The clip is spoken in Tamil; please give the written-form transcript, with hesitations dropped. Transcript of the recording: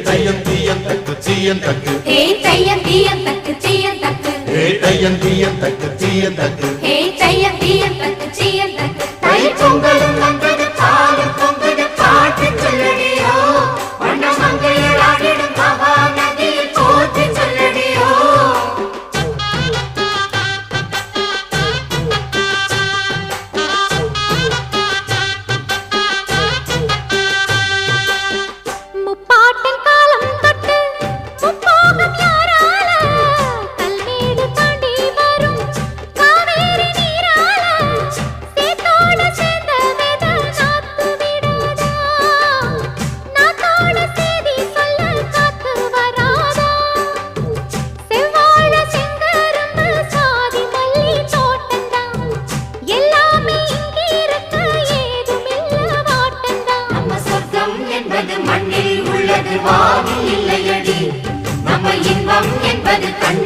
தையம் தீயம் தக்கு சீயம் தக்கு தையம் தீயம் தக்கு சீயம் தக்கு தையம் தீயம் தக்கு சீயம் தக்கு தையம் தீயம் தக்கு சீயம் தக்கு தை பொங்கலும் வந்தது பாலும் பொங்குது பாட்டு சொல்லடியோ வண்ண மங்கையர் ஆடிடும் மகா நதியில் போற்றி சொல்லடியோ முப்பாட்டின் காலம் தொட்டு முப்போகம் யாரால கல்மேடு தாண்டி வரும் காவேரி நீரால சேத்தோட சேர்ந்த வெத நாத்து விடாதா நாத்தோட சேதி சொல்ல காத்து வராதா செவ்வாழ செங்கரும்பு சாதி மல்லி தோட்டந்தான் எல்லாமே இங்கிருக்க ஏதுமில்ல வாட்டந்தான் நம்ம சொர்க்கம் என்பது மண்ணில் உள்ளது வானில் இல்லையடி நம்ம இன்பம் என்பது கண்